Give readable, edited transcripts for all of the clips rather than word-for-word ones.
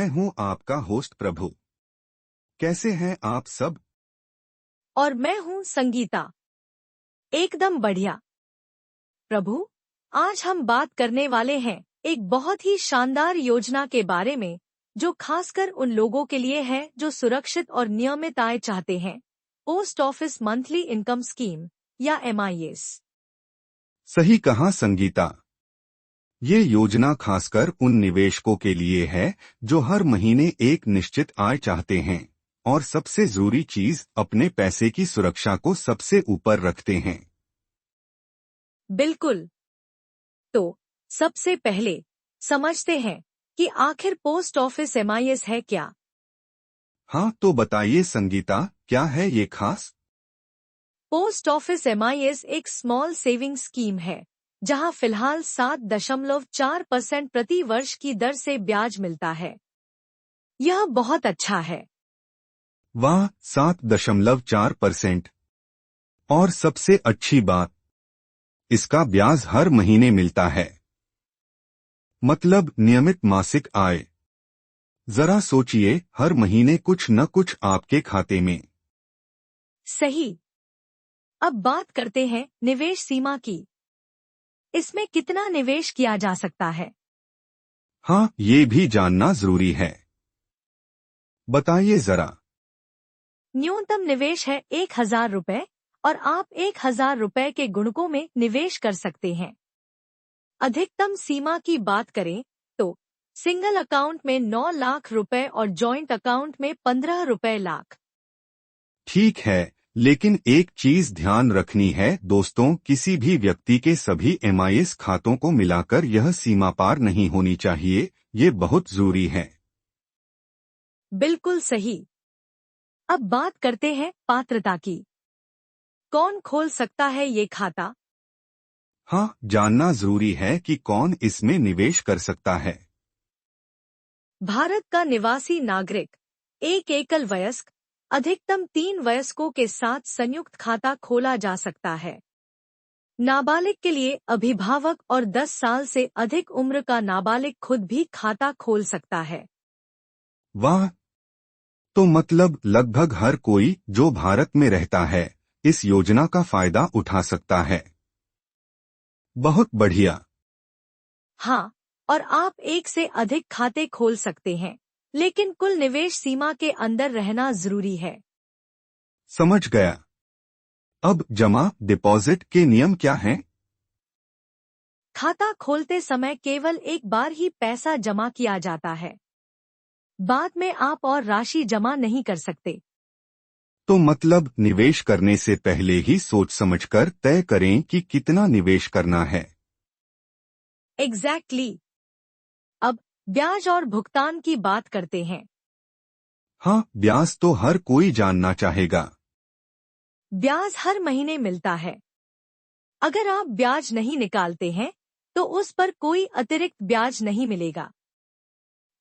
मैं हूँ आपका होस्ट प्रभु। कैसे हैं आप सब? और मैं हूँ संगीता। एकदम बढ़िया। प्रभु, आज हम बात करने वाले हैं एक बहुत ही शानदार योजना के बारे में, जो खासकर उन लोगों के लिए है जो सुरक्षित और नियमित आय चाहते हैं। Post office monthly income scheme या MIS। सही कहा संगीता। ये योजना खासकर उन निवेशकों के लिए है जो हर महीने एक निश्चित आय चाहते हैं और सबसे जरूरी चीज अपने पैसे की सुरक्षा को सबसे ऊपर रखते हैं। बिल्कुल। तो सबसे पहले समझते हैं कि आखिर पोस्ट ऑफिस MIS है क्या। हाँ, तो बताइए संगीता, क्या है ये खास? पोस्ट ऑफिस MIS एक स्मॉल सेविंग स्कीम है, जहां फिलहाल 7.4% प्रति वर्ष की दर से ब्याज मिलता है। यह बहुत अच्छा है। वाह, 7.4%। और सबसे अच्छी बात, इसका ब्याज हर महीने मिलता है, मतलब नियमित मासिक आय। जरा सोचिए, हर महीने कुछ न कुछ आपके खाते में। सही। अब बात करते हैं निवेश सीमा की। इसमें कितना निवेश किया जा सकता है? हाँ, ये भी जानना जरूरी है। बताइए जरा। न्यूनतम निवेश है 1,000 रुपए और आप 1,000 रुपए के गुणकों में निवेश कर सकते हैं। अधिकतम सीमा की बात करें तो सिंगल अकाउंट में 9 लाख रुपए और जॉइंट अकाउंट में 15 रुपए लाख। ठीक है, लेकिन एक चीज ध्यान रखनी है दोस्तों, किसी भी व्यक्ति के सभी MIS खातों को मिलाकर यह सीमा पार नहीं होनी चाहिए। ये बहुत जरूरी है। बिल्कुल सही। अब बात करते हैं पात्रता की। कौन खोल सकता है ये खाता? हाँ, जानना जरूरी है कि कौन इसमें निवेश कर सकता है। भारत का निवासी नागरिक, एक एकल वयस्क, अधिकतम 3 वयस्कों के साथ संयुक्त खाता खोला जा सकता है। नाबालिग के लिए अभिभावक और 10 साल से अधिक उम्र का नाबालिग खुद भी खाता खोल सकता है। वाह, तो मतलब लगभग हर कोई जो भारत में रहता है इस योजना का फायदा उठा सकता है। बहुत बढ़िया। हाँ, और आप एक से अधिक खाते खोल सकते हैं, लेकिन कुल निवेश सीमा के अंदर रहना जरूरी है। समझ गया। अब जमा डिपॉजिट के नियम क्या हैं? खाता खोलते समय केवल एक बार ही पैसा जमा किया जाता है। बाद में आप और राशि जमा नहीं कर सकते। तो मतलब निवेश करने से पहले ही सोच समझकर तय करें कि कितना निवेश करना है। एग्जैक्टली। अब ब्याज और भुगतान की बात करते हैं। हाँ, ब्याज तो हर कोई जानना चाहेगा। ब्याज हर महीने मिलता है। अगर आप ब्याज नहीं निकालते हैं तो उस पर कोई अतिरिक्त ब्याज नहीं मिलेगा।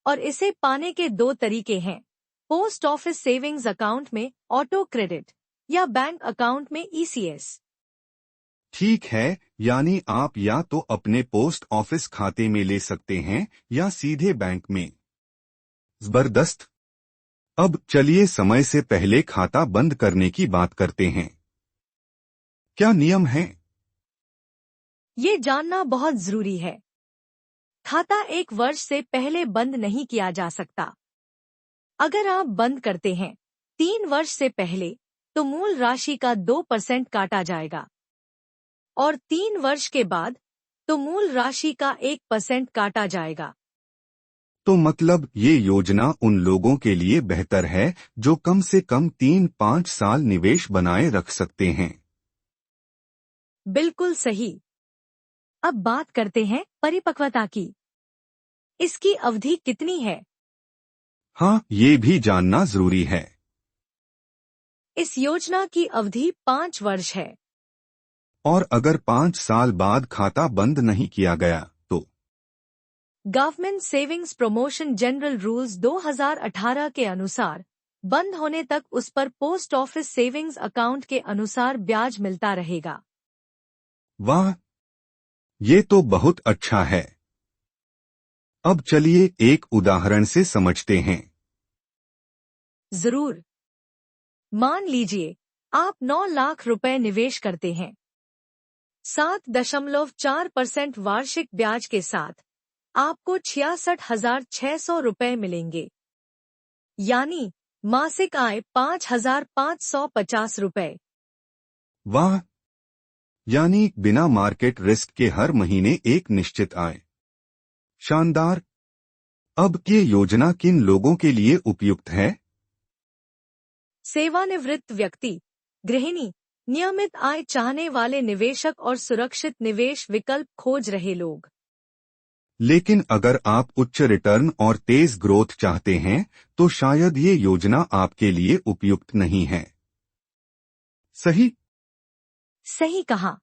और इसे पाने के 2 तरीके हैं। पोस्ट ऑफिस सेविंग्स अकाउंट में ऑटो क्रेडिट या बैंक अकाउंट में ECS। ठीक है, यानी आप या तो अपने पोस्ट ऑफिस खाते में ले सकते हैं या सीधे बैंक में। जबरदस्त। अब चलिए समय से पहले खाता बंद करने की बात करते हैं। क्या नियम है? ये जानना बहुत जरूरी है। खाता 1 वर्ष से पहले बंद नहीं किया जा सकता। अगर आप बंद करते हैं 3 वर्ष से पहले, तो मूल राशि का 2% काटा जाएगा। और 3 वर्ष के बाद तो मूल राशि का 1% काटा जाएगा। तो मतलब ये योजना उन लोगों के लिए बेहतर है जो कम से कम 3-5 साल निवेश बनाए रख सकते हैं। बिल्कुल सही। अब बात करते हैं परिपक्वता की। इसकी अवधि कितनी है? हाँ, ये भी जानना जरूरी है। इस योजना की अवधि 5 वर्ष है। और अगर 5 साल बाद खाता बंद नहीं किया गया तो? Government savings promotion general rules 2018 के अनुसार बंद होने तक उस पर पोस्ट ऑफिस सेविंग्स अकाउंट के अनुसार ब्याज मिलता रहेगा। वाह, ये तो बहुत अच्छा है। अब चलिए एक उदाहरण से समझते हैं। जरूर। मान लीजिए आप 9 लाख रुपए निवेश करते हैं। 7.4% वार्षिक ब्याज के साथ आपको 66,600 रुपए मिलेंगे, यानी मासिक आय 5,550 रुपए। वाह! यानी बिना मार्केट रिस्क के हर महीने एक निश्चित आय। शानदार! अब ये योजना किन लोगों के लिए उपयुक्त है? सेवानिवृत्त व्यक्ति, गृहिणी, नियमित आय चाहने वाले निवेशक और सुरक्षित निवेश विकल्प खोज रहे लोग। लेकिन अगर आप उच्च रिटर्न और तेज ग्रोथ चाहते हैं, तो शायद ये योजना आपके लिए उपयुक्त नहीं है। सही? सही कहा।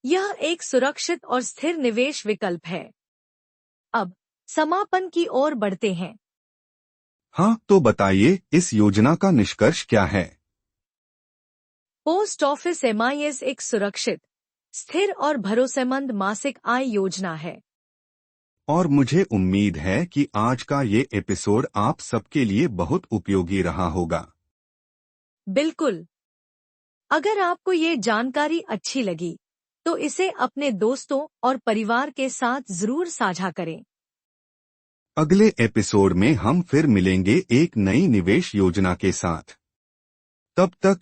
यह एक सुरक्षित और स्थिर निवेश विकल्प है। अब समापन की ओर बढ़ते हैं। हाँ, तो बताइए इस योजना का निष्कर्ष क्या है? पोस्ट ऑफिस MIS एक सुरक्षित, स्थिर और भरोसेमंद मासिक आय योजना है। और मुझे उम्मीद है कि आज का ये एपिसोड आप सबके लिए बहुत उपयोगी रहा होगा। बिल्कुल। अगर आपको ये जानकारी अच्छी लगी, तो इसे अपने दोस्तों और परिवार के साथ जरूर साझा करें। अगले एपिसोड में हम फिर मिलेंगे एक नई निवेश योजना के साथ। तब तक